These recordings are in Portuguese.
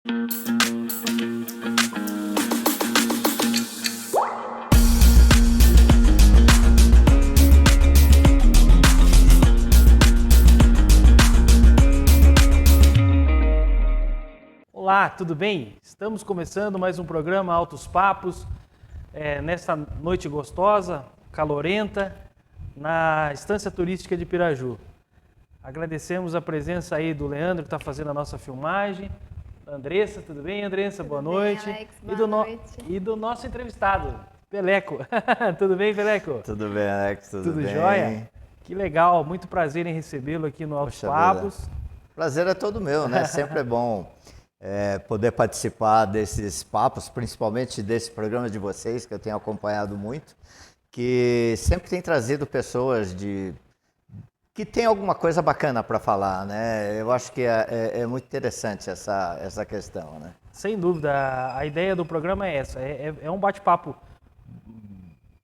Olá, tudo bem? Estamos começando mais um programa Altos Papos, nesta noite gostosa, calorenta, na Estância Turística de Piraju. Agradecemos a presença aí do Leandro, que está fazendo a nossa filmagem, da Andressa, tudo bem, Andressa? Boa noite. Bem, Alex, boa noite. E do nosso entrevistado, Peleco. Tudo bem, Peleco? Tudo bem, Alex, tudo bem? Jóia? Que legal, muito prazer em recebê-lo aqui no Altos Papos. Prazer é todo meu, né? Sempre é bom poder participar desses papos, principalmente desse programa de vocês, que eu tenho acompanhado muito, que sempre tem trazido pessoas que tem alguma coisa bacana para falar, né? Eu acho que é muito interessante essa questão, né? Sem dúvida, a ideia do programa é essa, é um bate-papo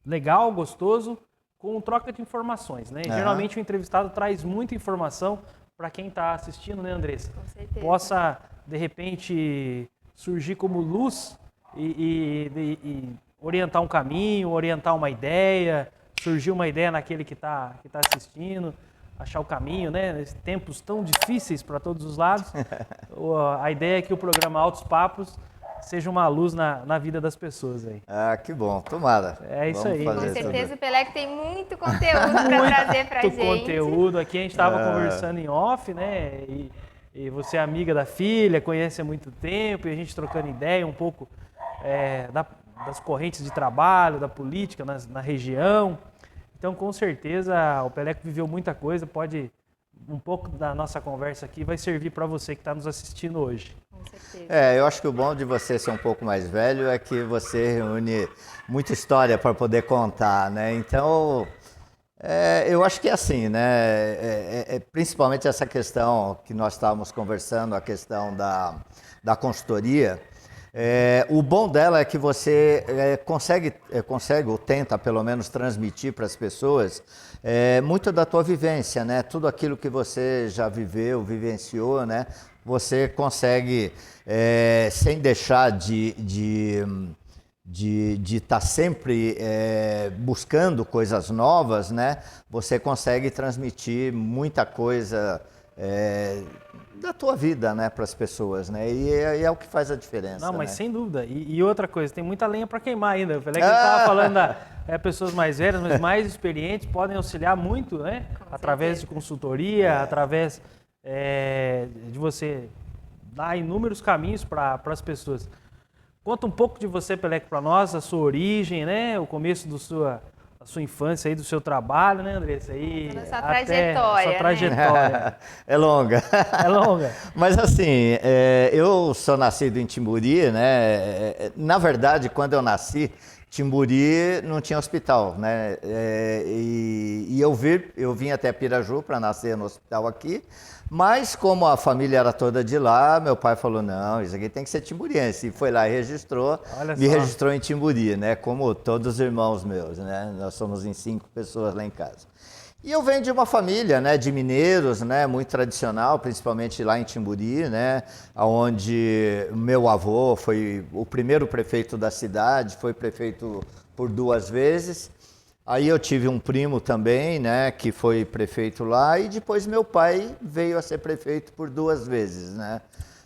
legal, gostoso, com troca de informações, né? Geralmente o entrevistado traz muita informação para quem está assistindo, né, Andressa? Com certeza. Possa, de repente, surgir como luz e orientar um caminho, orientar uma ideia, surgir uma ideia naquele que tá assistindo, achar o caminho, né? Nesses tempos tão difíceis para todos os lados. A ideia é que o programa Altos Papos seja uma luz na vida das pessoas aí. Ah, que bom, tomara. É isso aí. Com certeza o Peleco tem muito conteúdo para trazer para gente. Muito conteúdo. Aqui a gente estava conversando em off, né? E você é amiga da filha, conhece há muito tempo, e a gente trocando ideia um pouco das correntes de trabalho, da política na região. Então, com certeza, o Peleco viveu muita coisa, um pouco da nossa conversa aqui vai servir para você que está nos assistindo hoje. Com certeza. Eu acho que o bom de você ser um pouco mais velho é que você reúne muita história para poder contar, né? Então, eu acho que é assim, né? Principalmente essa questão que nós estávamos conversando, a questão da consultoria. O bom dela é que você consegue ou tenta pelo menos transmitir para as pessoas muito da tua vivência, né? Tudo aquilo que você já viveu, vivenciou, né? Você consegue, sem deixar de estar sempre buscando coisas novas, né? Você consegue transmitir muita coisa da tua vida, né, para as pessoas, né? E é o que faz a diferença. Não, mas né? sem dúvida. E outra coisa, tem muita lenha para queimar ainda. O Peleco estava falando pessoas mais velhas, mas mais experientes podem auxiliar muito, né? Através de consultoria, através de você dar inúmeros caminhos para as pessoas. Conta um pouco de você, Peleco, para nós, a sua origem, né? O começo da sua infância aí, do seu trabalho, né, Andressa? A sua trajetória, sua trajetória. É longa. É longa. Mas assim, eu sou nascido em Timburi, né? Na verdade, quando eu nasci, Timburi não tinha hospital, né? E eu vim até Piraju para nascer no hospital aqui, mas como a família era toda de lá, meu pai falou, não, isso aqui tem que ser timburiense. E foi lá e registrou, registrou em Timburi, né? Como todos os irmãos meus, né? Nós somos em 5 pessoas lá em casa. E eu venho de uma família, né, de mineiros, né, muito tradicional, principalmente lá em Timburi, né, onde meu avô foi o primeiro prefeito da cidade, foi prefeito por 2 vezes. Aí eu tive um primo também, né, que foi prefeito lá, e depois meu pai veio a ser prefeito por 2 vezes, né.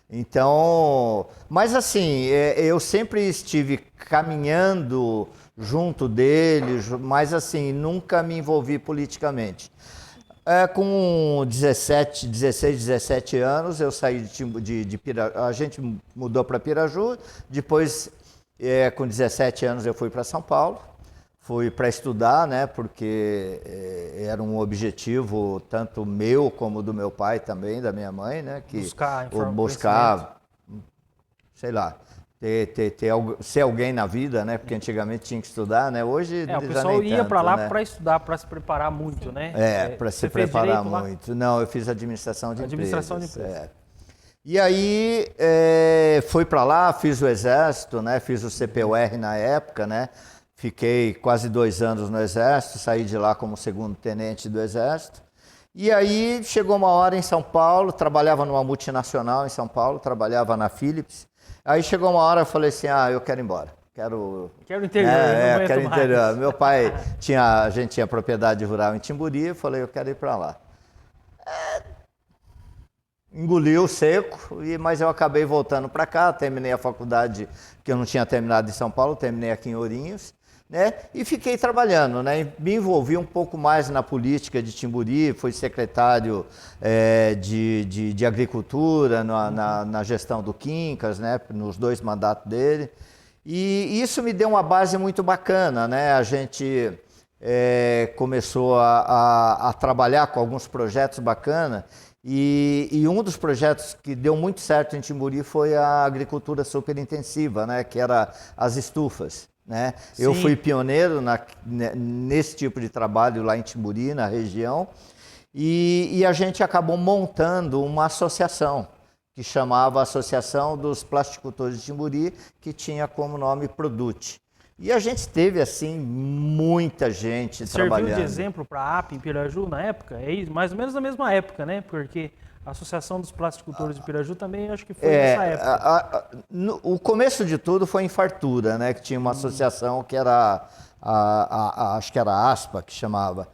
Então, mas assim, eu sempre estive caminhando junto dele, mas assim, nunca me envolvi politicamente. Com 16, 17 anos, eu saí de Piraju, a gente mudou para Piraju, depois, com 17 anos, eu fui para São Paulo, fui para estudar, né, porque era um objetivo tanto meu como do meu pai também, da minha mãe, né, que buscar, sei lá, ser alguém na vida, né? Porque antigamente tinha que estudar, né? Hoje o pessoal ia para lá, né, para estudar, para se preparar muito, né? Para se preparar muito. Não, eu fiz administração de empresas. E aí fui para lá, fiz o exército, né? Fiz o CPUR na época, né? Fiquei quase 2 anos no exército, saí de lá como segundo tenente do exército. E aí chegou uma hora em São Paulo, trabalhava numa multinacional em São Paulo, trabalhava na Philips. Aí chegou uma hora, eu falei assim, eu quero ir embora. Quero interior, não quero mais. interior. Meu pai a gente tinha propriedade rural em Timburi, eu falei, eu quero ir para lá. Engoliu seco, mas eu acabei voltando para cá, terminei a faculdade que eu não tinha terminado em São Paulo, terminei aqui em Ourinhos, né? E fiquei trabalhando, né? Me envolvi um pouco mais na política de Timburi, fui secretário de agricultura na gestão do Quincas, né? Nos 2 mandatos dele. E isso me deu uma base muito bacana, né? A gente começou a trabalhar com alguns projetos bacanas. E um dos projetos que deu muito certo em Timburi foi a agricultura superintensiva, né? Que era as estufas. Né? Eu fui pioneiro nesse tipo de trabalho lá em Timburi, na região, e a gente acabou montando uma associação que chamava Associação dos Plasticultores de Timburi, que tinha como nome Produte. E a gente teve, assim, muita gente trabalhando. Serviu de exemplo para a APA em Piraju na época? É mais ou menos na mesma época, né? Porque a Associação dos Plasticultores de Piraju também acho que foi nessa época. O começo de tudo foi em Fartura, né? Que tinha uma associação que era, acho que era a ASPA, que chamava.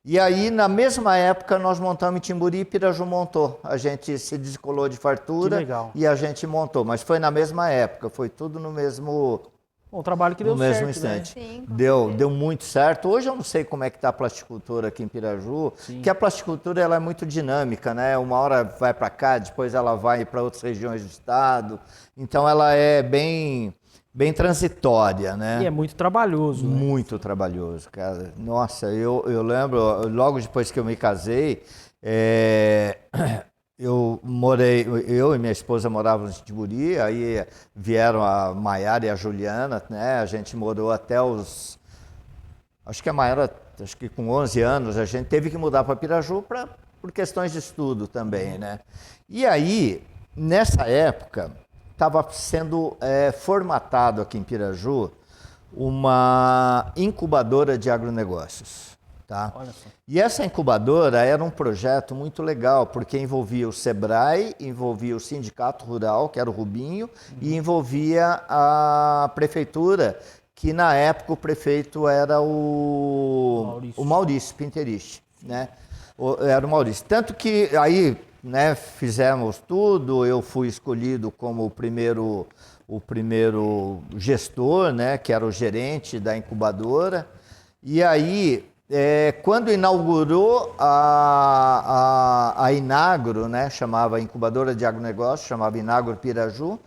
E aí, na mesma época, nós montamos em Timburi e Piraju montou. A gente se descolou de Fartura e a gente montou. Mas foi na mesma época, foi tudo no mesmo... Um trabalho que deu certo, no mesmo instante. Né? Sim, deu muito certo. Hoje eu não sei como é que está a plasticultura aqui em Piraju, porque a plasticultura ela é muito dinâmica, né? Uma hora vai para cá, depois ela vai para outras regiões do estado. Então ela é bem transitória, né? E é muito trabalhoso. Muito trabalhoso, cara. Nossa, eu lembro, logo depois que eu me casei, eu e minha esposa morávamos em Timburi, aí vieram a Maiara e a Juliana, né? A gente morou até acho que a Maiara, acho que com 11 anos, a gente teve que mudar para Piraju por questões de estudo também, né? E aí, nessa época, estava sendo formatado aqui em Piraju uma incubadora de agronegócios. Tá? Olha só. E essa incubadora era um projeto muito legal, porque envolvia o SEBRAE, envolvia o Sindicato Rural, que era o Rubinho, e envolvia a prefeitura, que na época o prefeito era o Maurício Pinterich, né? Era o Maurício. Tanto que aí, né, fizemos tudo, eu fui escolhido como o primeiro gestor, né, que era o gerente da incubadora, e aí... quando inaugurou a Inagro, né, chamava Incubadora de Agronegócio, chamava Inagro Piraju,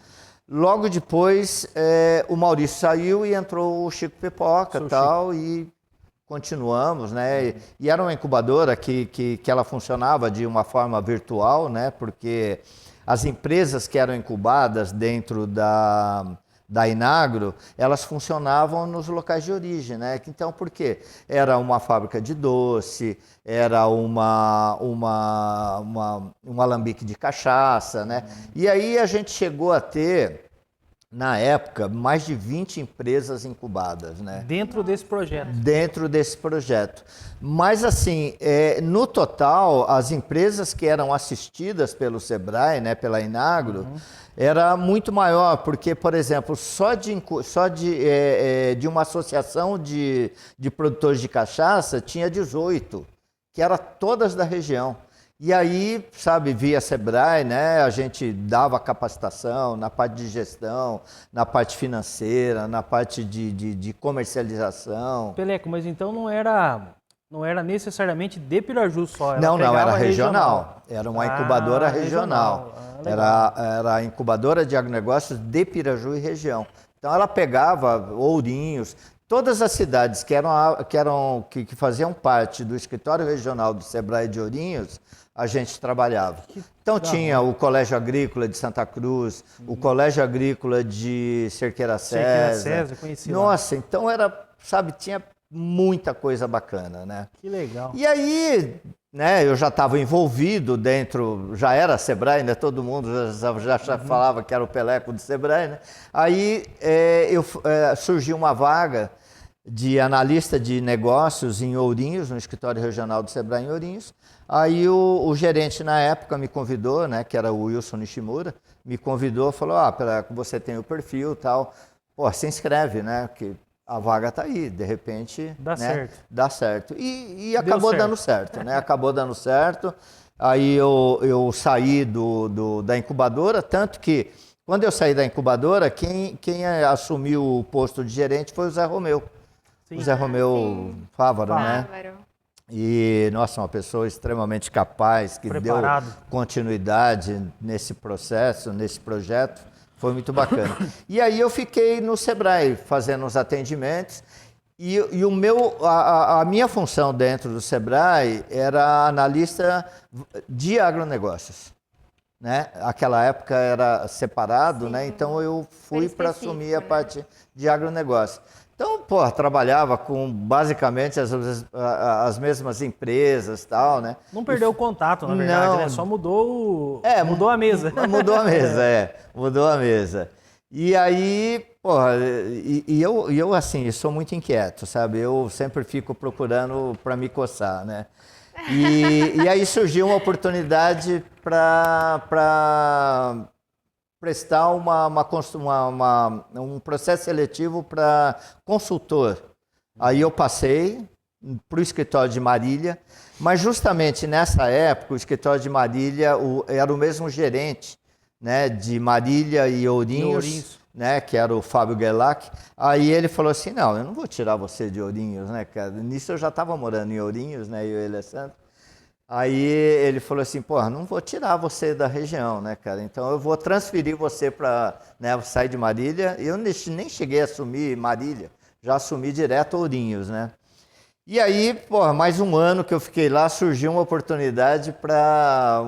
logo depois o Maurício saiu e entrou o Chico Pipoca e continuamos, né? E era uma incubadora que ela funcionava de uma forma virtual, né? Porque as empresas que eram incubadas dentro da Inagro, elas funcionavam nos locais de origem, né? Então, por quê? Era uma fábrica de doce, era um alambique de cachaça, né? E aí a gente chegou a ter, na época, mais de 20 empresas incubadas, né? Dentro desse projeto. Dentro desse projeto. Mas, assim, no total, as empresas que eram assistidas pelo SEBRAE, né, pela Inagro, era muito maior, porque, por exemplo, só de uma associação de produtores de cachaça tinha 18, que eram todas da região. E aí, sabe, via SEBRAE, né, a gente dava capacitação na parte de gestão, na parte financeira, na parte de comercialização. Peleco, mas então não era necessariamente de Piraju só. Não, era regional. Era uma incubadora regional. Era a incubadora de agronegócios de Piraju e região. Então ela pegava Ourinhos, todas as cidades que faziam parte do escritório regional do SEBRAE de Ourinhos, a gente trabalhava. Então tinha o Colégio Agrícola de Santa Cruz, o Colégio Agrícola de Cerqueira César. Nossa, então era, sabe, tinha muita coisa bacana, né? Que legal. E aí, né, eu já estava envolvido dentro, já era SEBRAE, né? Todo mundo já falava que era o Peleco do SEBRAE, né? Aí surgiu uma vaga de analista de negócios em Ourinhos, no escritório regional do Sebrae em Ourinhos. Aí o gerente na época me convidou, né, que era o Wilson Nishimura, me convidou, falou, você tem o perfil e tal, pô, se inscreve, né, que a vaga está aí, de repente Dá certo. Dá certo. E acabou dando certo, né, acabou dando certo. Aí eu saí da incubadora, tanto que quando eu saí da incubadora, quem assumiu o posto de gerente foi o Zé Romeu. Sim. O Zé Romeu Fávaro, né? E, nossa, uma pessoa extremamente capaz, que Preparado. deu continuidade nesse processo, nesse projeto. Foi muito bacana. E aí eu fiquei no Sebrae fazendo os atendimentos. E a minha função dentro do Sebrae era analista de agronegócios. Né? Aquela época era separado, né? Então eu fui para assumir a parte de agronegócio. Então, trabalhava com basicamente as mesmas empresas e tal, né? Não perdeu o contato, na verdade, não, né? Só mudou a mesa. Mudou a mesa, mudou a mesa. E aí, eu assim, eu sou muito inquieto, sabe? Eu sempre fico procurando para me coçar, né? E aí surgiu uma oportunidade para prestar um processo seletivo para consultor. Aí eu passei para o escritório de Marília, mas justamente nessa época o escritório de Marília era o mesmo gerente, né, de Marília e Ourinhos, né, que era o Fábio Gerlach. Aí ele falou assim, não, eu não vou tirar você de Ourinhos, né, cara? Nisso eu já estava morando em Ourinhos, né, eu e ele é santo. Aí ele falou assim, não vou tirar você da região, né, cara? Então eu vou transferir você para, né, sair de Marília. Eu nem cheguei a assumir Marília, já assumi direto Ourinhos, né? E aí, mais um ano que eu fiquei lá, surgiu uma oportunidade para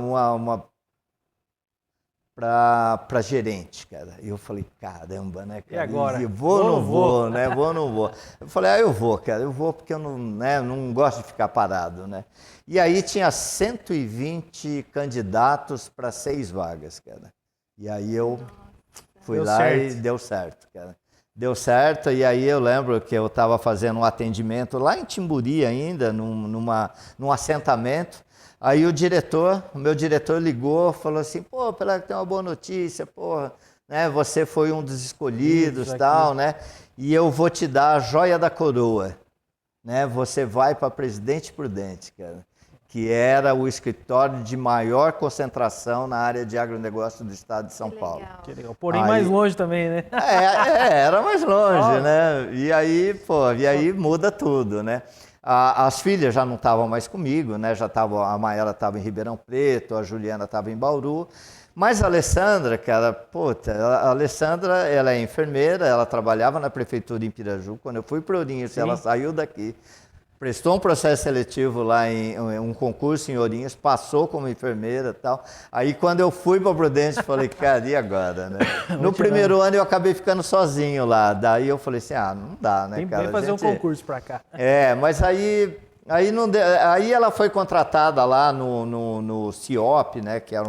para gerente, cara. E eu falei, caramba, né, cara? E agora? Vou ou não vou, né? Vou ou não vou? Eu falei, eu vou, cara. Eu vou porque eu não gosto de ficar parado, né? E aí tinha 120 candidatos para 6 vagas, cara. E aí eu fui lá e deu certo, cara. Deu certo, e aí eu lembro que eu estava fazendo um atendimento lá em Timburi ainda, num assentamento. Aí o meu diretor ligou, falou assim, tem uma boa notícia, né, você foi um dos escolhidos e tal, né, e eu vou te dar a joia da coroa, né, você vai para Presidente Prudente, cara, que era o escritório de maior concentração na área de agronegócio do estado de São Paulo. Que legal. Porém, mais longe também, né? Era mais longe, né, e aí muda tudo, né. As filhas já não estavam mais comigo, né? A Maela estava em Ribeirão Preto, a Juliana estava em Bauru. Mas a Alessandra, cara, a Alessandra, ela é enfermeira, ela trabalhava na prefeitura em Piraju. Quando eu fui para Ourinhos, ela saiu daqui, prestou um processo seletivo lá em um concurso em Ourinhos, passou como enfermeira e tal. Aí quando eu fui para Prudente, falei, cara, e agora, né? No primeiro ano eu acabei ficando sozinho lá. Daí eu falei assim, não dá, né, cara? Tem que fazer um concurso para cá. Mas aí não deu, aí ela foi contratada lá no CIOP, né, que é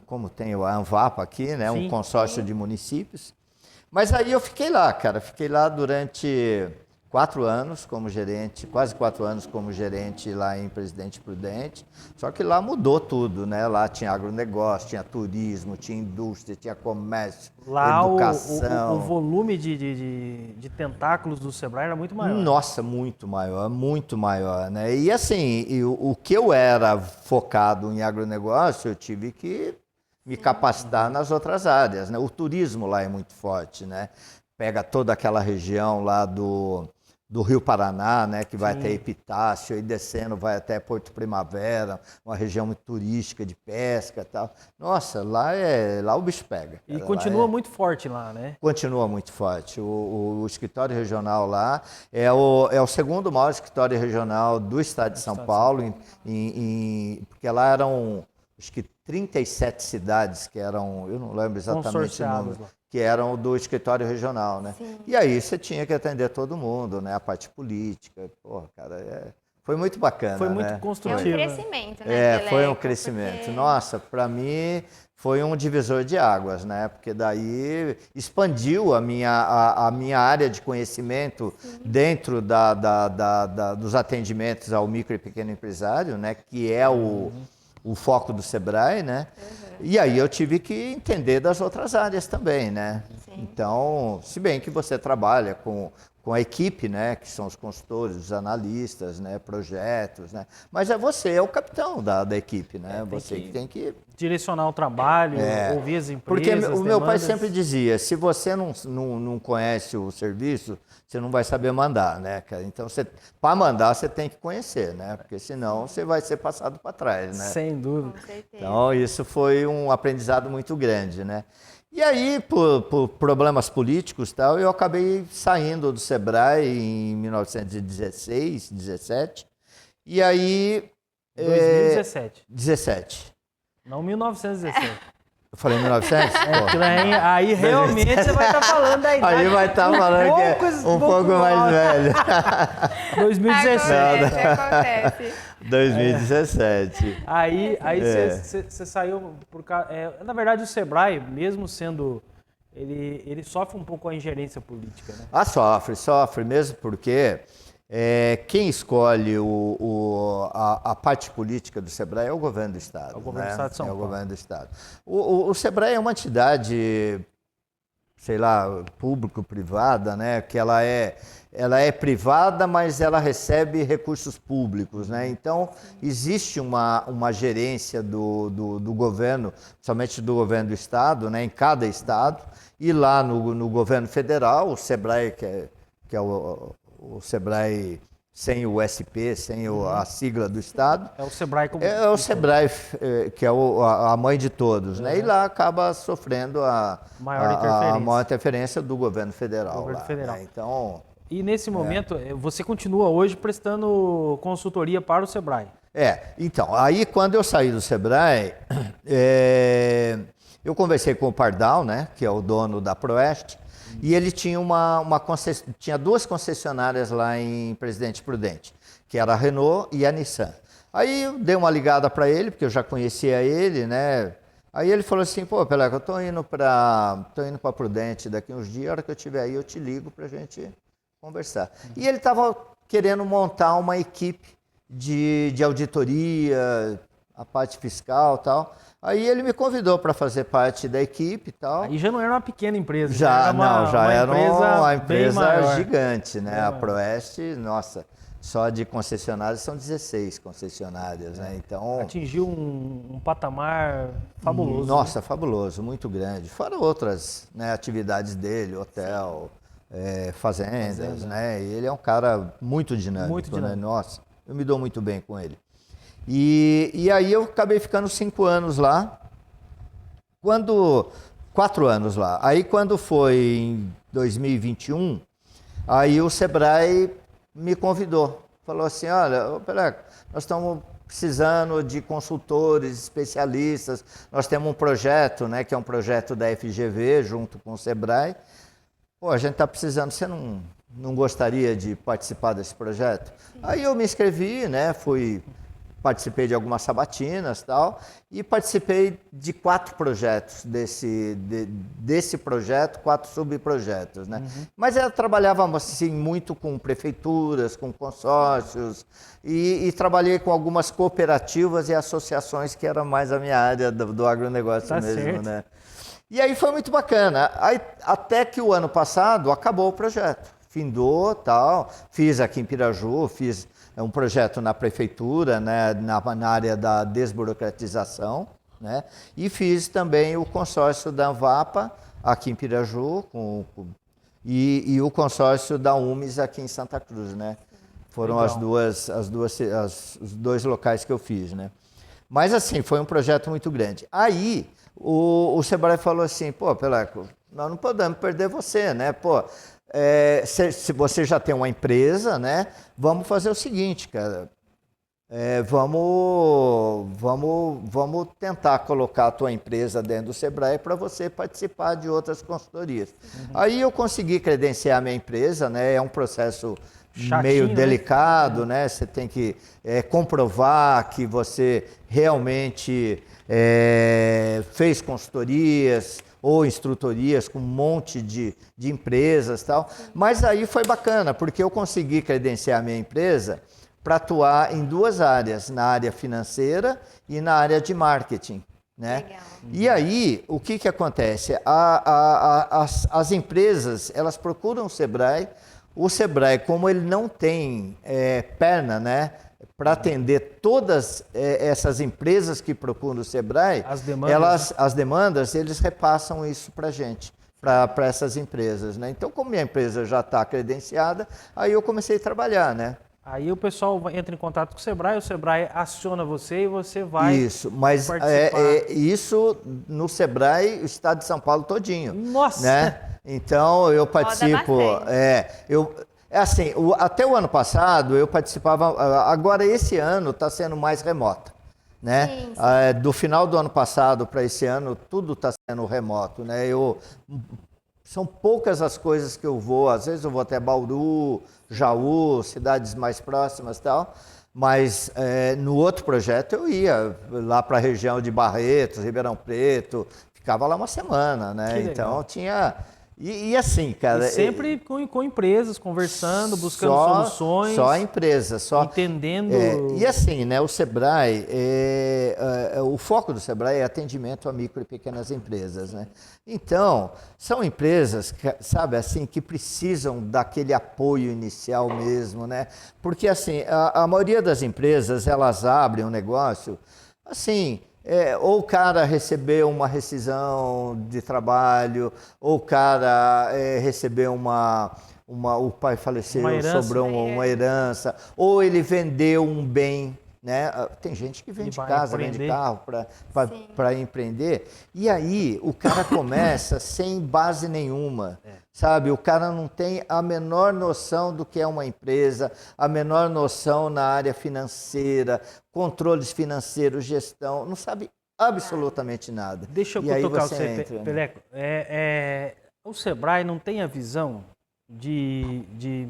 como tem a ANVAPA aqui, né, um consórcio de municípios. Mas aí eu fiquei lá, cara, durante 4 anos como gerente, quase 4 anos como gerente lá em Presidente Prudente, só que lá mudou tudo, né? Lá tinha agronegócio, tinha turismo, tinha indústria, tinha comércio, lá educação. O volume de tentáculos do Sebrae era muito maior. Nossa, muito maior, né? E assim, o que eu era focado em agronegócio, eu tive que me capacitar nas outras áreas, né? O turismo lá é muito forte, né? Pega toda aquela região lá do Rio Paraná, né? Que vai até Epitácio, e descendo vai até Porto Primavera, uma região muito turística de pesca e tal. Nossa, lá o bicho pega. E continua muito forte lá, né? Continua muito forte. O escritório regional lá é o segundo maior escritório regional do estado de São Paulo, porque lá eram, acho que 37 cidades que eram, eu não lembro exatamente o número, que eram do escritório regional, né? Sim. E aí você tinha que atender todo mundo, né? A parte política, cara, Foi muito bacana, Foi muito né? É um construtivo. crescimento, né? É, de foi um Eleco, crescimento. porque- Nossa, para mim foi um divisor de águas, né? Porque daí expandiu a minha área de conhecimento dentro dos atendimentos ao micro e pequeno empresário, né? Que é o foco do Sebrae, né? E aí eu tive que entender das outras áreas também, né? Sim. Então, se bem que você trabalha com a equipe, né, que são os consultores, os analistas, né, projetos, né, mas você é o capitão da equipe, né, você que tem que... Direcionar o trabalho, ouvir as empresas, Porque o meu pai demandas. sempre dizia, se você não conhece o serviço, você não vai saber mandar, né, cara? Então, para mandar, você tem que conhecer, né, porque senão você vai ser passado para trás, né? Sem dúvida. Com certeza. Então, isso foi um aprendizado muito grande, né? E aí, por problemas políticos e tal, eu acabei saindo do Sebrae em 1916, 17. E aí... 2017. 17. Não 1917. Eu falei 1900? Pô. Que aí realmente você vai estar falando da idade. Aí vai estar falando que é um pouco mais velho. 2017. Acontece. 2017. Aí É. você saiu por causa. Na verdade, o Sebrae, mesmo sendo. Ele sofre um pouco a ingerência política, né? Ah, sofre mesmo porque quem escolhe a parte política do Sebrae é o governo do Estado. É o governo do né? Estado de São É o Paulo. governo do Estado. O Sebrae é uma entidade, sei lá, público-privada, né? Que ela é privada, mas ela recebe recursos públicos, né? Então, existe uma gerência do governo, principalmente do governo do Estado, né? Em cada Estado, e lá no governo federal, o Sebrae, que é o Sebrae sem o SP, sem a sigla do Estado, É o Sebrae como. é o Sebrae, que é a mãe de todos, né? E lá acaba sofrendo a maior interferência do governo federal. Governo lá, federal. né? Então, E nesse momento, você continua hoje prestando consultoria para o Sebrae. então, aí quando eu saí do Sebrae, eu conversei com o Pardal, né, que é o dono da Proeste, e ele tinha tinha duas concessionárias lá em Presidente Prudente, que era a Renault e a Nissan. Aí eu dei uma ligada para ele, porque eu já conhecia ele, né? Aí ele falou assim, pô, Peleca, eu tô indo para Prudente daqui uns dias, a hora que eu estiver aí eu te ligo pra gente conversar. E ele estava querendo montar uma equipe de auditoria, a parte fiscal e tal. Aí ele me convidou para fazer parte da equipe e tal. Aí já não era uma pequena empresa. Já era uma bem empresa maior. gigante, né? Bem A maior. Proeste, nossa, só de concessionárias são 16 concessionárias, né? Então, Atingiu um patamar fabuloso. nossa, fabuloso, muito grande. Fora outras, né, atividades dele, hotel, fazendas, né? E ele é um cara muito dinâmico, Muito dinâmico. né? Nossa, eu me dou muito bem com ele. E aí eu acabei ficando 5 anos lá. 4 anos lá. Aí quando foi em 2021, aí o Sebrae me convidou. Falou assim, olha, ô Peleca, nós estamos precisando de consultores, especialistas. Nós temos um projeto, né, que é um projeto da FGV, junto com o Sebrae. Pô, a gente está precisando, você não gostaria de participar desse projeto? Aí eu me inscrevi, né, participei de algumas sabatinas e tal, e participei de 4 projetos desse projeto, 4 subprojetos, né? Mas eu trabalhava assim, muito com prefeituras, com consórcios, e trabalhei com algumas cooperativas e associações, que era mais a minha área do agronegócio Tá mesmo, certo. né? E aí foi muito bacana. Aí, até que o ano passado acabou o projeto. Findou, tal. Fiz aqui em Piraju, fiz um projeto na prefeitura, né, na área da desburocratização, né? E fiz também o consórcio da Anvapa aqui em Piraju e o consórcio da UMES aqui em Santa Cruz, né? Foram os 2 locais que eu fiz, né? Mas assim, foi um projeto muito grande. Aí o Sebrae falou assim, pô, Peleco, nós não podemos perder você, né? Pô, se você já tem uma empresa, né? Vamos fazer o seguinte, cara. Vamos tentar colocar a tua empresa dentro do Sebrae para você participar de outras consultorias. Aí eu consegui credenciar minha empresa, né? É um processo chatinho, meio né? delicado, né? Você tem que comprovar que você realmente fez consultorias ou instrutorias com um monte de empresas e tal. Mas aí foi bacana, porque eu consegui credenciar a minha empresa para atuar em duas áreas, na área financeira e na área de marketing, né? Legal. E aí, o que acontece? As empresas, elas procuram o Sebrae, como ele não tem perna, né, para atender todas essas empresas que procuram o Sebrae, as demandas, eles repassam isso para a gente, para essas empresas, né? Então, como minha empresa já está credenciada, aí eu comecei a trabalhar, né? Aí o pessoal entra em contato com o Sebrae aciona você e você vai Isso, mas isso no Sebrae, o estado de São Paulo todinho. Nossa! Né? Então eu participo. Até o ano passado eu participava. Agora esse ano está sendo mais remoto, né? Sim. Do final do ano passado para esse ano tudo está sendo remoto, né? São poucas as coisas que eu vou. Às vezes eu vou até Bauru, Jaú, cidades mais próximas e tal. Mas no outro projeto eu ia lá para a região de Barretos, Ribeirão Preto, ficava lá uma semana, né? Então tinha... E assim, cara... E sempre com empresas, conversando, buscando soluções. Só empresa, só... Entendendo... E assim, né, o Sebrae, o foco do Sebrae é atendimento a micro e pequenas empresas, né? Então, são empresas, sabe, assim, que precisam daquele apoio inicial mesmo, né? Porque, assim, a maioria das empresas, elas abrem um negócio, assim... ou o cara recebeu uma rescisão de trabalho, ou o cara recebeu o pai faleceu, sobrou uma herança, ou ele vendeu um bem, né? Tem gente que vende casa, vende carro para empreender, e aí o cara começa sem base nenhuma. Sabe, o cara não tem a menor noção do que é uma empresa, a menor noção na área financeira, controles financeiros, gestão, não sabe absolutamente nada. Deixa eu tocar você, Peleco. O Sebrae não tem a visão de...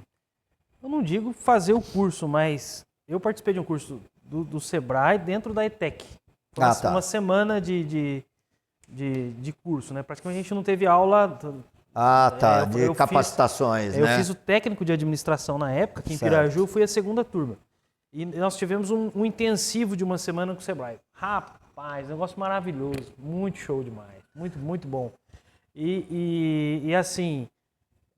Eu não digo fazer o curso, mas eu participei de um curso do Sebrae dentro da ETEC. Uma semana de curso, né? Praticamente a gente não teve aula... de capacitações, né? Eu fiz o técnico de administração na época, aqui em Piraju, fui a segunda turma. E nós tivemos um intensivo de uma semana com o Sebrae. Rapaz, negócio maravilhoso, muito show demais, muito, muito bom. E assim,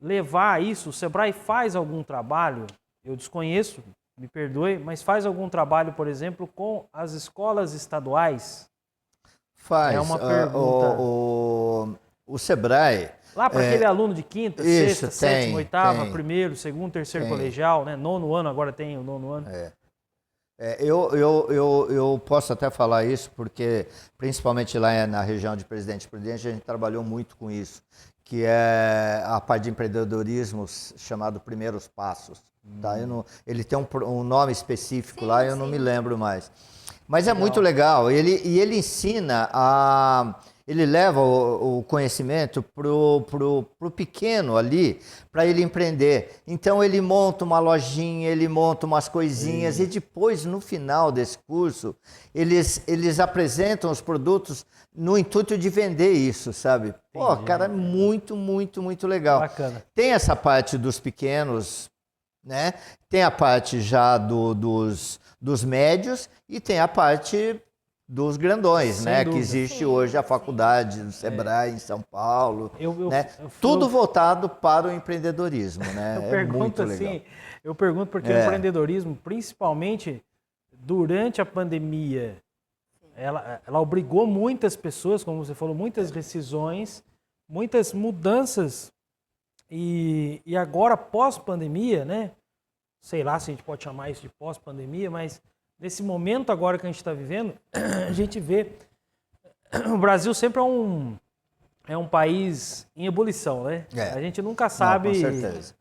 levar isso, o Sebrae faz algum trabalho, eu desconheço, me perdoe, mas faz algum trabalho, por exemplo, com as escolas estaduais? Faz. É uma pergunta. O Sebrae... Lá para aquele aluno de quinta, sexta, sétima, oitava, primeiro, segundo, terceiro colegial, né? Nono ano, agora tem o nono ano. Eu posso até falar isso porque, principalmente lá na região de Presidente Prudente, a gente trabalhou muito com isso, que é a parte de empreendedorismo chamado Primeiros Passos. Tá? Ele tem um nome específico lá, eu não me lembro mais. Mas é muito legal. Ele ensina a... Ele leva o conhecimento pro pequeno ali, para ele empreender. Então ele monta uma lojinha, ele monta umas coisinhas e depois, no final desse curso, eles apresentam os produtos no intuito de vender isso, sabe? Pô, cara, muito, muito, muito legal. Bacana. Tem essa parte dos pequenos, né? Tem a parte já dos médios e tem a parte... dos grandões, né? Dúvida. Que existe hoje a faculdade do Sebrae em São Paulo, né? Tudo voltado para o empreendedorismo, né? Eu pergunto porque o empreendedorismo, principalmente durante a pandemia, ela obrigou muitas pessoas, como você falou, muitas rescisões, muitas mudanças e agora pós-pandemia, né? Sei lá se a gente pode chamar isso de pós-pandemia, mas nesse momento agora que a gente está vivendo, a gente vê o Brasil sempre é um país em ebulição, né? A gente nunca sabe... Não, com certeza.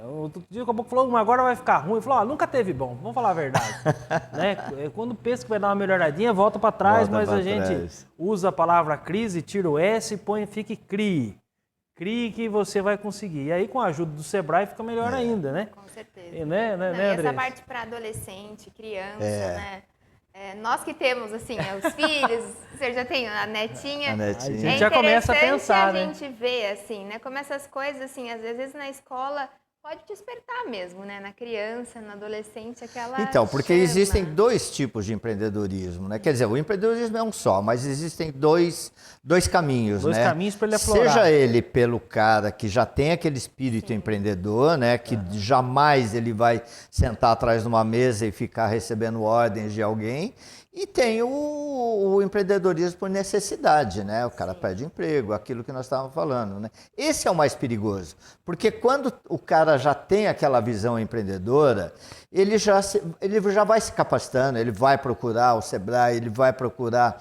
Outro dia o caboclo falou, mas agora vai ficar ruim. Falou, nunca teve bom, vamos falar a verdade. Né? Quando pensa que vai dar uma melhoradinha, volta para trás, mas a gente usa a palavra crise, tira o S e fica CRI. Crie que você vai conseguir. E aí, com a ajuda do Sebrae, fica melhor ainda, né? Com certeza. E, né, Não, e Andressa? essa parte para adolescente, criança, né? Nós que temos, assim, os filhos, você já tem a netinha. A netinha. A gente já começa a pensar, a né? gente vê, assim, né? Como essas coisas, assim, às vezes na escola pode despertar mesmo, né? Na criança, no adolescente, aquela Então, porque chama. existem dois tipos de empreendedorismo, né? Quer dizer, o empreendedorismo é um só, mas existem dois caminhos, Dois né? caminhos para ele aflorar. Seja ele pelo cara que já tem aquele espírito empreendedor, né? Que jamais ele vai sentar atrás de uma mesa e ficar recebendo ordens de alguém. E tem o empreendedorismo por necessidade, né? O cara perde emprego, aquilo que nós estávamos falando, né? Esse é o mais perigoso, porque quando o cara já tem aquela visão empreendedora, ele já vai se capacitando, ele vai procurar o Sebrae, ele vai procurar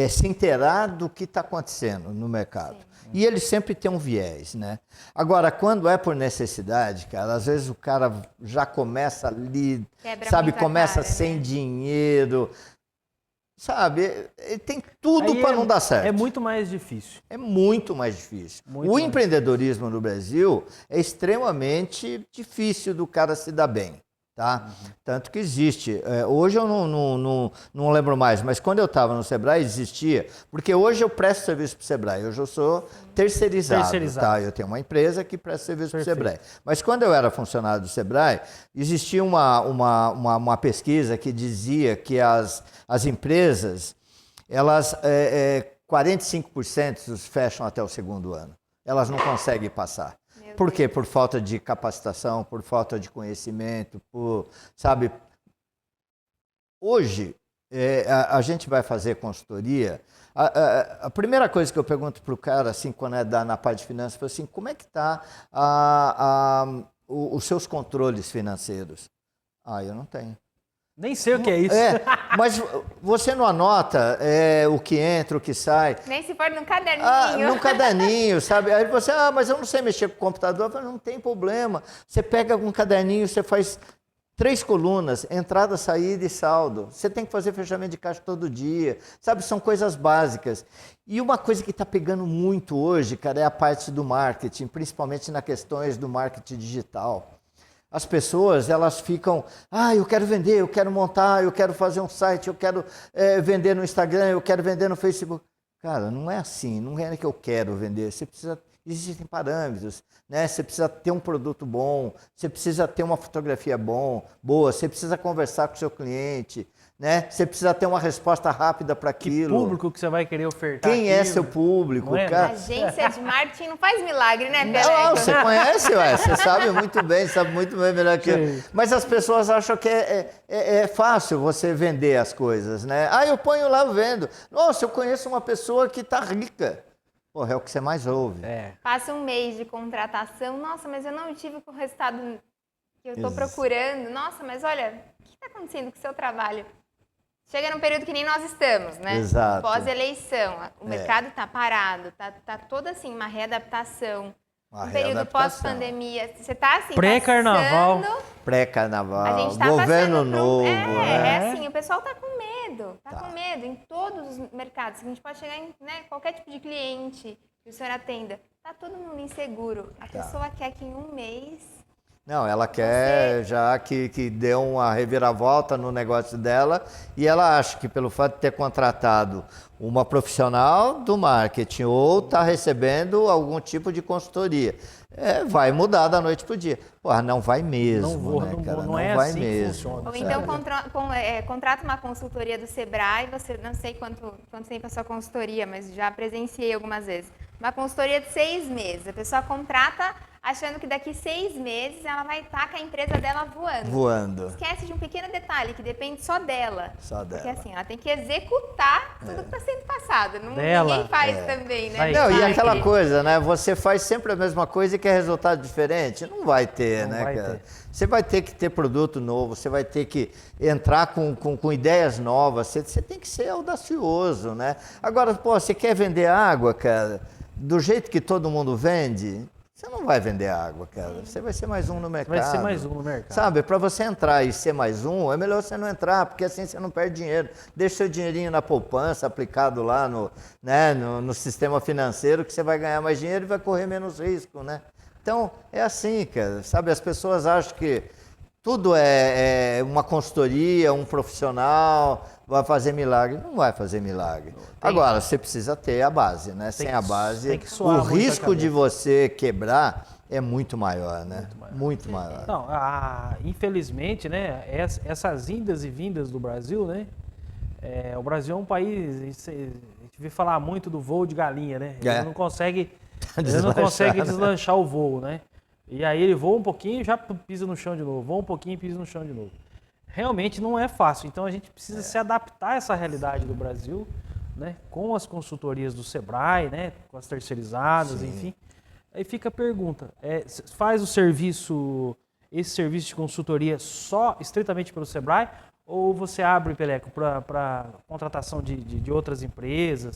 se inteirar do que está acontecendo no mercado. Sim. E ele sempre tem um viés, né? Agora, quando é por necessidade, cara, às vezes o cara já começa ali, sabe, começa sem dinheiro, sabe? Ele tem tudo para não dar certo. É muito mais difícil. É muito mais difícil. O empreendedorismo no Brasil é extremamente difícil do cara se dar bem. Tá? Tanto que existe. Hoje eu não lembro mais, mas quando eu estava no Sebrae existia, porque hoje eu presto serviço para o Sebrae, hoje eu sou terceirizado. Tá? Eu tenho uma empresa que presta serviço para o Sebrae. Mas quando eu era funcionário do Sebrae, existia uma pesquisa que dizia que as empresas, elas 45% fecham até o segundo ano. Elas não conseguem passar. Por quê? Por falta de capacitação, por falta de conhecimento, sabe? Hoje, a gente vai fazer consultoria. A primeira coisa que eu pergunto para o cara, assim, quando na parte de finanças, é assim, como é que está os seus controles financeiros? Eu não tenho. Nem sei o que é isso. Mas você não anota o que entra, o que sai. Nem se for num caderninho. Num caderninho, sabe? Aí você, mas eu não sei mexer com o computador. Eu falo, não tem problema. Você pega um caderninho, você faz 3 colunas, entrada, saída e saldo. Você tem que fazer fechamento de caixa todo dia. Sabe, são coisas básicas. E uma coisa que está pegando muito hoje, cara, é a parte do marketing, principalmente nas questões do marketing digital. As pessoas, elas ficam, eu quero vender, eu quero montar, eu quero fazer um site, eu quero vender no Instagram, eu quero vender no Facebook. Cara, não é assim, não é que eu quero vender, existem parâmetros, né? Você precisa ter um produto bom, você precisa ter uma fotografia boa, você precisa conversar com o seu cliente, né? Você precisa ter uma resposta rápida para aquilo. Que público que você vai querer ofertar? Quem é seu público? Cara? A agência de marketing não faz milagre, né, Peleco? Não, você conhece, você sabe muito bem melhor que eu. Mas as pessoas acham que é fácil você vender as coisas, né? Eu ponho lá, eu vendo. Nossa, eu conheço uma pessoa que está rica. Porra, é o que você mais ouve. Passa um mês de contratação, nossa, mas eu não tive o resultado que eu estou procurando. Nossa, mas olha, o que está acontecendo com o seu trabalho? Chega num período que nem nós estamos, né? Exato. Pós-eleição, o mercado está parado, tá toda assim, uma readaptação. Um período pós-pandemia, você está assim, pré-carnaval. Pré-carnaval, a gente tá governo novo. Assim, o pessoal está com medo, com medo em todos os mercados. A gente pode chegar em qualquer tipo de cliente que o senhor atenda. Está todo mundo inseguro. A pessoa quer que em um mês... Não, ela quer já que dê uma reviravolta no negócio dela e ela acha que pelo fato de ter contratado uma profissional do marketing ou está recebendo algum tipo de consultoria, vai mudar da noite para o dia. Porra, não vai mesmo, né, cara? Não é vai assim mesmo. Ou então contrata uma consultoria do Sebrae, você não sei quanto tempo é a sua consultoria, mas já presenciei algumas vezes. Uma consultoria de 6 meses. A pessoa contrata achando que daqui 6 meses ela vai estar com a empresa dela voando. Esquece de um pequeno detalhe que depende só dela. Porque assim, ela tem que executar tudo que está sendo passado. Ninguém faz também, né? Não, e aquela coisa, né? Você faz sempre a mesma coisa e quer resultado diferente? Não vai ter, cara? Você vai ter que ter produto novo, você vai ter que entrar com ideias novas, você tem que ser audacioso, né? Agora, você quer vender água, cara, do jeito que todo mundo vende? você não vai vender água, cara. Você vai ser mais um no mercado. Vai ser mais um no mercado. Sabe, para você entrar e ser mais um, é melhor você não entrar, porque assim você não perde dinheiro. Deixa seu dinheirinho na poupança, aplicado lá no sistema financeiro, que você vai ganhar mais dinheiro e vai correr menos risco, né? Então, é assim, cara. Sabe, as pessoas acham que tudo é uma consultoria, um profissional vai fazer milagre. Não vai fazer milagre. Agora, você precisa ter a base, né? Sem a base, o risco de você quebrar é muito maior, né? Muito maior. Não, infelizmente, né? Essas indas e vindas do Brasil, né? O Brasil é um país, a gente vê falar muito do voo de galinha, né? Ele não consegue deslanchar o voo, né? E aí ele voa um pouquinho e já pisa no chão de novo, voa um pouquinho e pisa no chão de novo. Realmente não é fácil, então a gente precisa se adaptar a essa realidade do Brasil, né? Com as consultorias do Sebrae, né? Com as terceirizadas, enfim. Aí fica a pergunta, faz esse serviço de consultoria só estritamente pelo Sebrae ou você abre, Peleco, para contratação de outras empresas?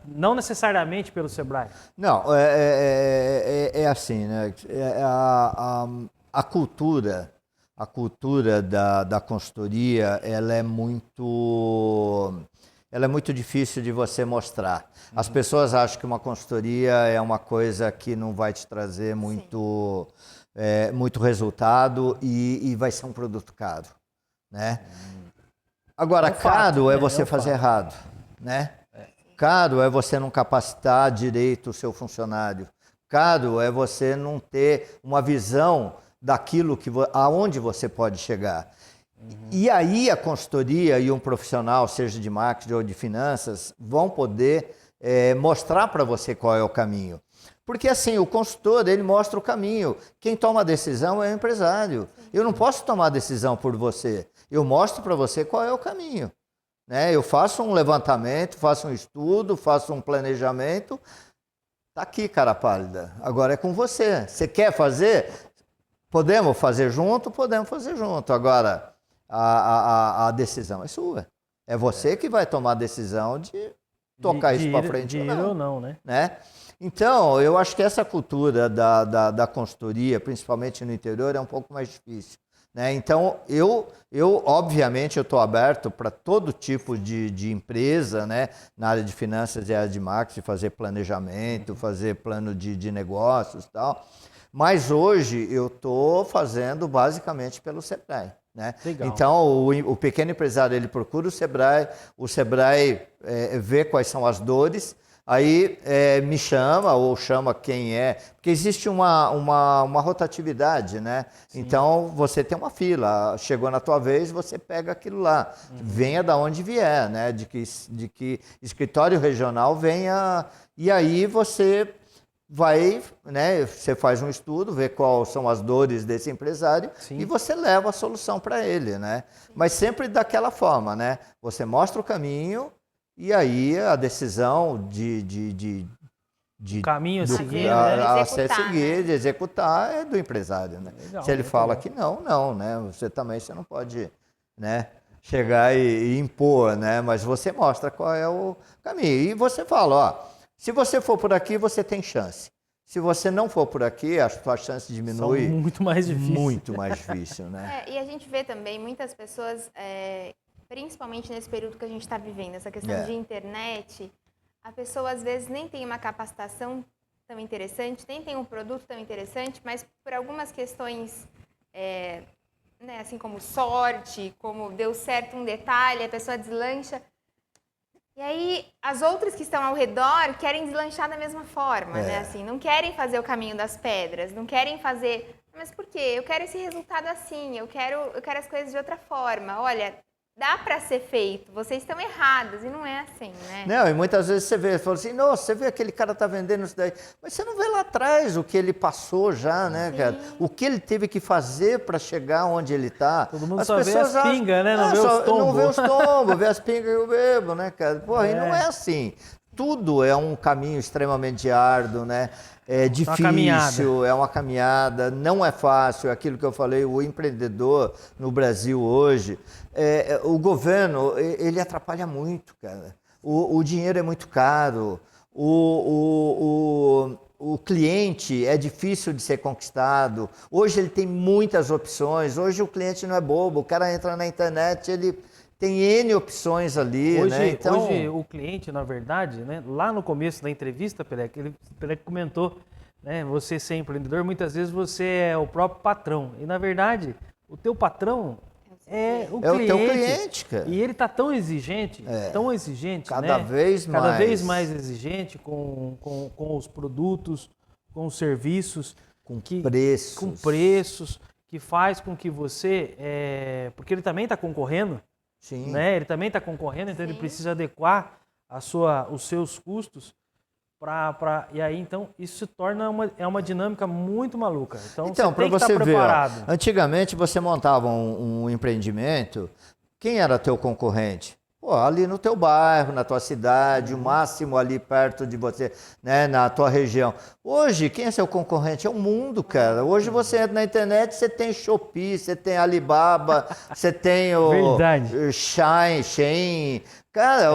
Não necessariamente pelo Sebrae. Não, é assim, né? A cultura da consultoria, ela é muito difícil de você mostrar. As pessoas acham que uma consultoria é uma coisa que não vai te trazer muito resultado e vai ser um produto caro, né? Agora, caro é você fazer errado, né? Caro é você não capacitar direito o seu funcionário. Caro é você não ter uma visão daquilo aonde você pode chegar. E aí a consultoria e um profissional, seja de marketing ou de finanças, vão poder mostrar para você qual é o caminho. Porque assim, o consultor, ele mostra o caminho. Quem toma a decisão é o empresário. Eu não posso tomar a decisão por você. Eu mostro para você qual é o caminho. Né? Eu faço um levantamento, faço um estudo, faço um planejamento. Tá aqui, cara pálida. Agora é com você. Você quer fazer? Podemos fazer junto? Podemos fazer junto. Agora, a decisão é sua. É você que vai tomar a decisão de tocar isso para frente ou não, né? Então, eu acho que essa cultura da consultoria, principalmente no interior, é um pouco mais difícil. Né? Então, eu obviamente, eu estou aberto para todo tipo de empresa, né? Na área de finanças e área de marketing, fazer planejamento, fazer plano de negócios e tal. Mas hoje eu estou fazendo basicamente pelo Sebrae. Né? Então, o pequeno empresário, ele procura o Sebrae vê quais são as dores, aí me chama ou chama quem é, porque existe uma rotatividade, né? Sim. Então você tem uma fila, chegou na tua vez, você pega aquilo lá, venha da onde vier, né? De que escritório regional venha, e aí você vai, né? Você faz um estudo, vê quais são as dores desse empresário. Sim. E você leva a solução para ele, né? Mas sempre daquela forma, né? Você mostra o caminho. E aí a decisão o caminho a seguir, de executar é do empresário, né? Legal, se ele fala que não, né? Você não pode, né, chegar e impor, né? Mas você mostra qual é o caminho. E você fala, ó, se você for por aqui, você tem chance. Se você não for por aqui, a sua chance diminui. São muito mais difícil. Muito mais difícil, né? E a gente vê também muitas pessoas... principalmente nesse período que a gente está vivendo, essa questão de internet, a pessoa às vezes nem tem uma capacitação tão interessante, nem tem um produto tão interessante, mas por algumas questões, né, assim como sorte, como deu certo um detalhe, a pessoa deslancha. E aí as outras que estão ao redor querem deslanchar da mesma forma, né? Assim, não querem fazer o caminho das pedras, não querem fazer... Mas por quê? Eu quero esse resultado assim, eu quero as coisas de outra forma. Olha... Dá para ser feito, vocês estão errados, e não é assim, né? Não, e muitas vezes você fala assim, nossa, você vê aquele cara tá vendendo isso daí, mas você não vê lá atrás o que ele passou já, né, cara? O que ele teve que fazer para chegar onde ele tá. Todo mundo só vê as pingas, né? Não vê os tombos. Não vê os tombos, vê as pingas que eu bebo, né, cara? Porra, e não é assim. Tudo é um caminho extremamente árduo, né? É difícil, é uma caminhada, não é fácil, é aquilo que eu falei, o empreendedor no Brasil hoje, o governo, ele atrapalha muito, cara. O dinheiro é muito caro, O cliente é difícil de ser conquistado. Hoje ele tem muitas opções. Hoje o cliente não é bobo. O cara entra na internet, ele tem N opções ali, Hoje, né? Então, hoje o cliente, na verdade, né, lá no começo da entrevista, Pelé comentou, né, você ser empreendedor, muitas vezes você é o próprio patrão. E, na verdade, o teu patrão é o cliente. teu cliente, cara. E ele está tão exigente, Cada né? vez mais. Cada vez mais exigente com os produtos, com os serviços. Com preços. Com preços, que faz com que você... porque ele também está concorrendo, Sim. né? Ele também está concorrendo, então ele precisa adequar os seus custos e aí, então, isso se torna uma dinâmica muito maluca. Então você tem que estar preparado. Ver, antigamente você montava um empreendimento, quem era teu concorrente? Pô, ali no teu bairro, na tua cidade, o máximo ali perto de você, né, na tua região. Hoje, quem é seu concorrente? É o mundo, cara. Hoje você entra na internet, você tem Shopee, você tem Alibaba, você tem o Shein. Cara,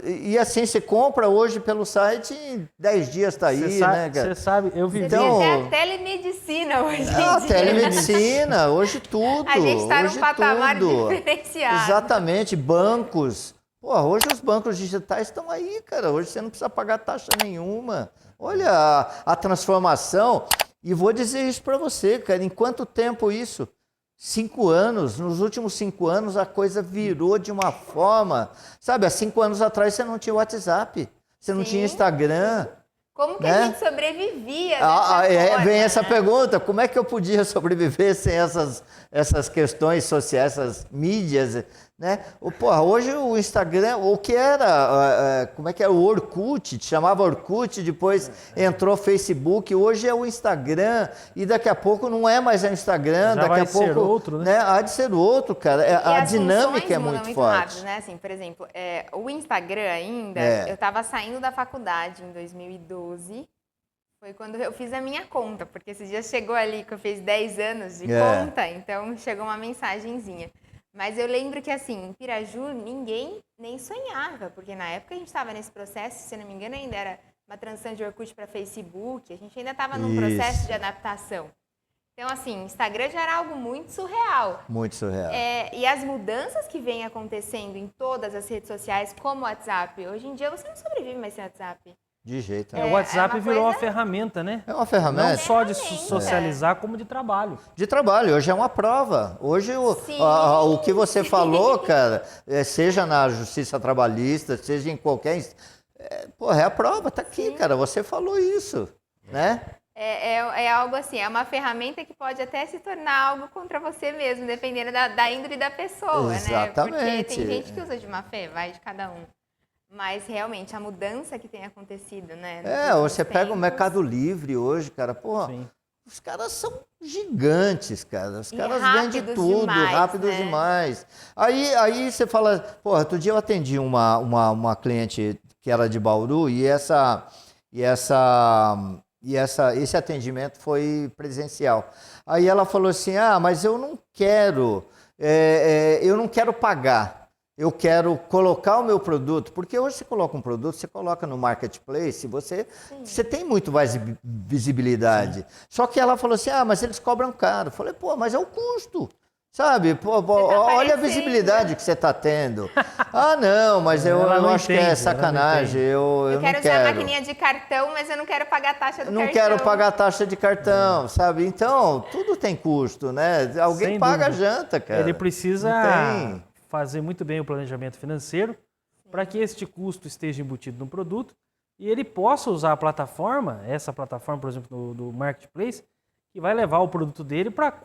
e assim, você compra hoje pelo site, em 10 dias tá aí, né, cara? Você sabe, eu vivi... Então, tem até a telemedicina hoje em dia. Telemedicina, hoje tudo. A gente está num patamar tudo. diferenciado. Exatamente, bancos. Pô, hoje os bancos digitais estão aí, cara. Hoje você não precisa pagar taxa nenhuma. Olha a transformação. E vou dizer isso para você, cara. Em quanto tempo isso? 5 anos. Nos últimos 5 anos a coisa virou de uma forma... Sabe, há 5 anos atrás você não tinha WhatsApp. Você não tinha Instagram. Como que a gente sobrevivia dessa forma, vem essa né? pergunta, como é que eu podia sobreviver sem essas questões sociais, essas mídias, né? Porra, hoje o Instagram, o que era, como é que era o Orkut, te chamava Orkut, depois entrou Facebook, hoje é o Instagram, e daqui a pouco não é mais o Instagram, já daqui a pouco... ser outro, né? Há de ser outro, cara, a dinâmica é muito forte. Rápido, né? Assim, por exemplo, o Instagram ainda, eu estava saindo da faculdade em 2012, foi quando eu fiz a minha conta, porque esses dias chegou ali que eu fiz 10 anos de conta, então chegou uma mensagenzinha. Mas eu lembro que, assim, em Piraju, ninguém nem sonhava, porque na época a gente estava nesse processo, se não me engano, ainda era uma transição de Orkut para Facebook, a gente ainda estava num processo de adaptação. Então, assim, Instagram já era algo muito surreal. Muito surreal. E as mudanças que vêm acontecendo em todas as redes sociais, como o WhatsApp, hoje em dia você não sobrevive mais sem WhatsApp. De jeito O WhatsApp virou uma ferramenta, né? É uma ferramenta. Não só de socializar, como de trabalho. De trabalho, hoje é uma prova. Hoje o que você falou, cara, seja na justiça trabalhista, seja em qualquer... é a prova, tá aqui, cara, você falou isso, né? É algo assim, é uma ferramenta que pode até se tornar algo contra você mesmo, dependendo da índole da pessoa, Exatamente. né? Porque tem gente que usa de má fé, vai de cada um. Mas, realmente, a mudança que tem acontecido, né? Você pega o Mercado Livre hoje, cara, porra, os caras são gigantes, cara. Os caras vendem tudo, demais, rápido né? demais. Aí você fala, porra, outro dia eu atendi uma cliente que era de Bauru e esse atendimento foi presencial. Aí ela falou assim, mas eu não quero pagar. Eu quero colocar o meu produto, porque hoje você coloca um produto, você coloca no marketplace, você tem muito mais visibilidade. Sim. Só que ela falou assim, mas eles cobram caro. Eu falei, mas é o custo, sabe? Olha a visibilidade que você está tendo. Não, mas eu acho que é sacanagem, eu quero usar a maquininha de cartão, mas eu não quero pagar a taxa do cartão. Não quero pagar a taxa de cartão, sabe? Então, tudo tem custo, né? Alguém paga a janta, cara. Ele precisa... fazer muito bem o planejamento financeiro para que este custo esteja embutido no produto e ele possa usar a plataforma, essa plataforma, por exemplo, do Marketplace, que vai levar o produto dele para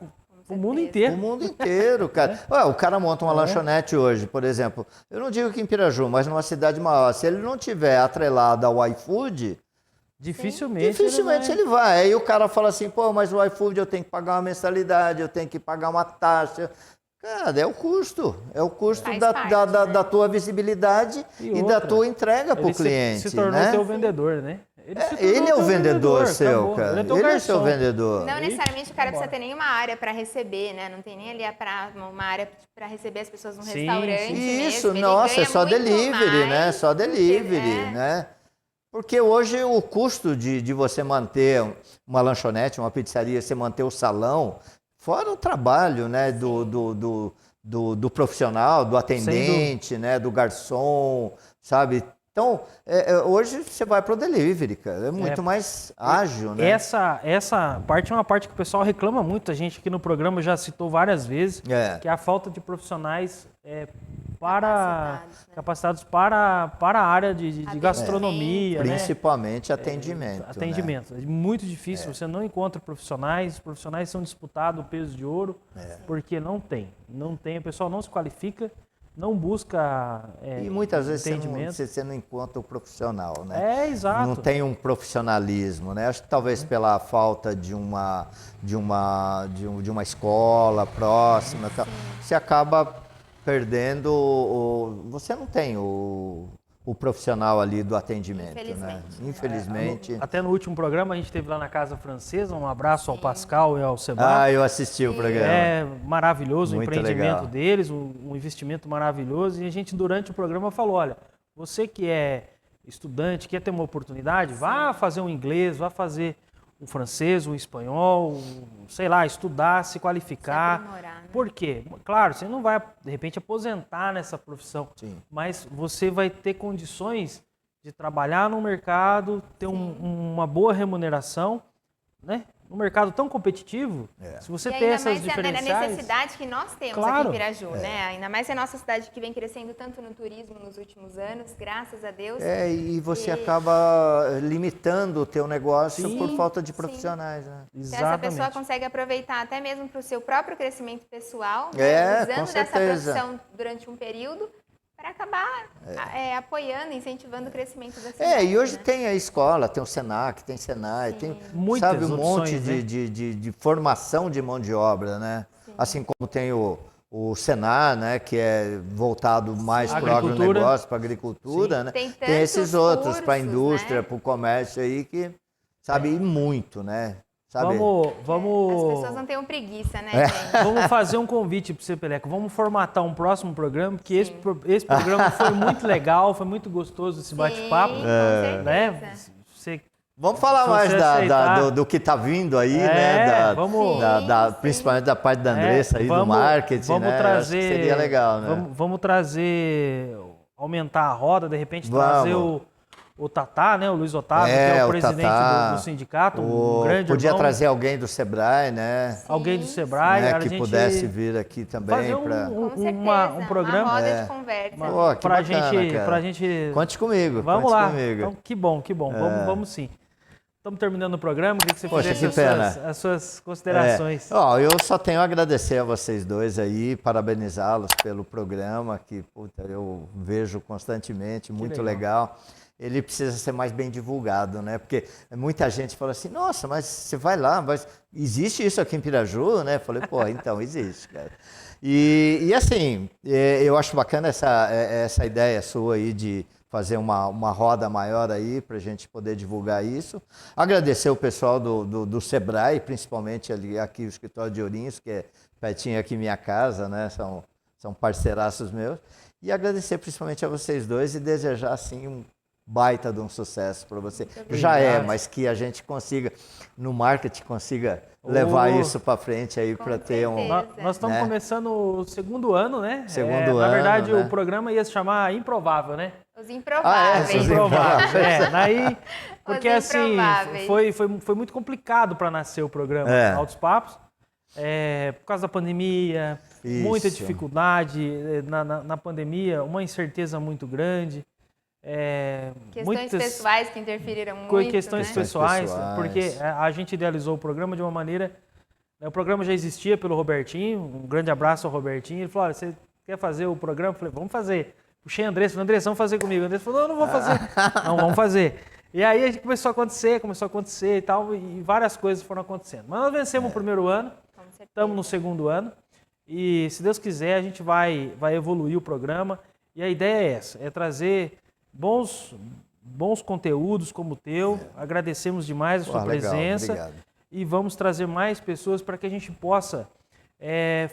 o mundo inteiro. O mundo inteiro, cara. O cara monta uma lanchonete hoje, por exemplo. Eu não digo que em Piraju, mas numa cidade maior. Se ele não tiver atrelado ao iFood... Dificilmente ele vai. Aí o cara fala assim, mas o iFood eu tenho que pagar uma mensalidade, eu tenho que pagar uma taxa... Cara, é o custo da tua visibilidade e da tua entrega para o cliente. Se tornou teu vendedor, né? Ele é o vendedor seu, cara. Ele é seu vendedor. Não necessariamente o cara precisa ter nenhuma área para receber, né? Não tem nem ali uma área para receber as pessoas num restaurante. Isso, mesmo. nossa, é só delivery, né? Só delivery, né? Porque hoje o custo de você manter uma lanchonete, uma pizzaria, você manter o salão, fora o trabalho, né, do profissional, do atendente, né, do garçom, sabe? Então, hoje você vai para o delivery, cara. É muito mais ágil, né? Essa parte é uma parte que o pessoal reclama muito. A gente aqui no programa já citou várias vezes, que é a falta de profissionais capacitados para a área de gastronomia. Principalmente atendimento. Atendimento. Né? É muito difícil, você não encontra profissionais, os profissionais são disputados o peso de ouro, porque não tem. O pessoal não se qualifica, não busca e muitas vezes entendimento. Você não encontra o profissional, né? Exato. Não tem um profissionalismo, né? Acho que talvez pela falta de uma escola próxima, tal, você acaba perdendo, você não tem o profissional ali do atendimento, né? Infelizmente. Até no último programa a gente esteve lá na Casa Francesa, um abraço ao Pascal e ao Sebastião. Eu assisti o programa. É maravilhoso Muito o empreendimento legal. deles, um investimento maravilhoso. E a gente, durante o programa, falou, olha, você que é estudante, quer ter uma oportunidade, vá fazer um inglês, vá fazer um francês, um espanhol, sei lá, estudar, se qualificar. Se aprimorar, né? Por quê? Claro, você não vai, de repente, aposentar nessa profissão, mas você vai ter condições de trabalhar no mercado, ter uma boa remuneração, né? Um mercado tão competitivo, se você tem essas diferenciais... E ainda mais a necessidade que nós temos aqui em Piraju, né? Ainda mais se a nossa cidade que vem crescendo tanto no turismo nos últimos anos, graças a Deus. E você acaba limitando o teu negócio por falta de profissionais, né? Exatamente. Essa pessoa consegue aproveitar até mesmo para o seu próprio crescimento pessoal, né? Usando dessa profissão durante um período, para acabar apoiando, incentivando o crescimento da cidade. E hoje tem a escola, tem o Senac, tem Senai, tem muitas um monte opções, de formação de mão de obra, né? Assim como tem o Senar, né, que é voltado mais para o agronegócio, para a agricultura, né? Tem esses outros para a indústria, para o comércio aí que sabe ir muito, né? Sabe? Vamos... As pessoas não tenham preguiça, né, gente? Vamos fazer um convite para você, Peleco. Vamos formatar um próximo programa, porque esse programa foi muito legal, foi muito gostoso esse bate-papo. Com certeza. Vamos falar mais do que está vindo aí, né? Principalmente da parte da Andressa aí, do marketing, vamos né? Trazer, seria legal, né? Vamos trazer, aumentar a roda, de repente trazer o Tatá, né? O Luiz Otávio, que é o presidente do sindicato, um grande Podia irmão. trazer alguém do Sebrae, né? Alguém do Sebrae. Né? Que pudesse vir aqui também. Fazer um programa. Uma roda de conversa. Pra gente... Conte comigo. Vamos lá. Então, que bom. Vamos sim. Estamos terminando o programa, queria que você fizesse as suas considerações. Eu só tenho a agradecer a vocês dois aí, parabenizá-los pelo programa, que eu vejo constantemente, muito legal. Ele precisa ser mais bem divulgado, né? Porque muita gente fala assim, nossa, mas você vai lá, mas existe isso aqui em Piraju, né? Eu falei, então existe, cara. E assim, eu acho bacana essa ideia sua aí de fazer uma roda maior aí para a gente poder divulgar isso. Agradecer o pessoal do Sebrae, principalmente aqui o escritório de Ourinhos, que é pertinho aqui minha casa, né? São parceiraços meus. E agradecer principalmente a vocês dois e desejar, assim, um baita de um sucesso para você. Já mas que a gente consiga, no marketing, levar isso para frente aí para ter Nós estamos começando o segundo ano, né? Segundo ano, na verdade, né? O programa ia se chamar Improvável, né? Os improváveis. Os improváveis. Porque assim, foi muito complicado para nascer o programa Altos Papos. Por causa da pandemia, muita dificuldade na pandemia, uma incerteza muito grande. Questões pessoais que interferiram muito. Questões pessoais, porque a gente idealizou o programa de uma maneira... O programa já existia pelo Robertinho, um grande abraço ao Robertinho. Ele falou, olha, você quer fazer o programa? Eu falei, vamos fazer. Puxei a Andressa, falei, Andressa, vamos fazer comigo. A Andressa falou, não vou fazer. Não, vamos fazer. E aí a gente começou a acontecer e tal, e várias coisas foram acontecendo. Mas nós vencemos o primeiro ano, estamos no segundo ano, e se Deus quiser a gente vai evoluir o programa. E a ideia é essa, é trazer bons conteúdos como o teu. Agradecemos demais a sua presença. Obrigado. E vamos trazer mais pessoas para que a gente possa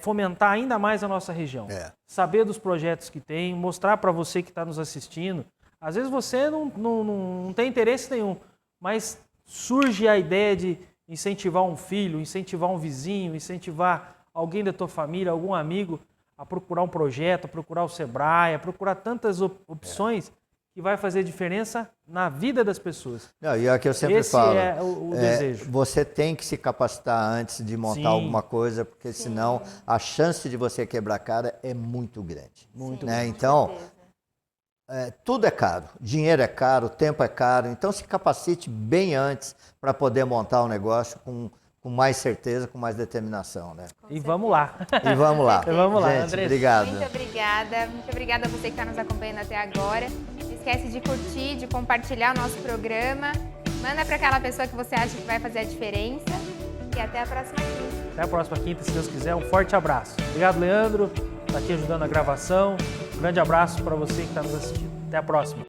fomentar ainda mais a nossa região. Saber dos projetos que tem, mostrar para você que está nos assistindo Às vezes você não tem interesse nenhum, mas surge a ideia de incentivar um filho, incentivar um vizinho, incentivar alguém da tua família, algum amigo a procurar um projeto, a procurar o Sebrae, a procurar tantas opções que vai fazer diferença na vida das pessoas. Não, e é o que eu sempre Esse falo. é o desejo. Você tem que se capacitar antes de montar Sim. alguma coisa, porque senão a chance de você quebrar a cara é muito grande. Muito né? grande. Então, tudo é caro. Dinheiro é caro, tempo é caro. Então, se capacite bem antes para poder montar um negócio com mais certeza, com mais determinação. Né? E vamos lá. E vamos lá. Vamos lá, Gente, Andressa. obrigado. Muito obrigada. Muito obrigada a você que está nos acompanhando até agora. Não esquece de curtir, de compartilhar o nosso programa. Manda para aquela pessoa que você acha que vai fazer a diferença. E até a próxima quinta. Até a próxima quinta, se Deus quiser. Um forte abraço. Obrigado, Leandro, por estar aqui ajudando a gravação. Um grande abraço para você que está nos assistindo. Até a próxima.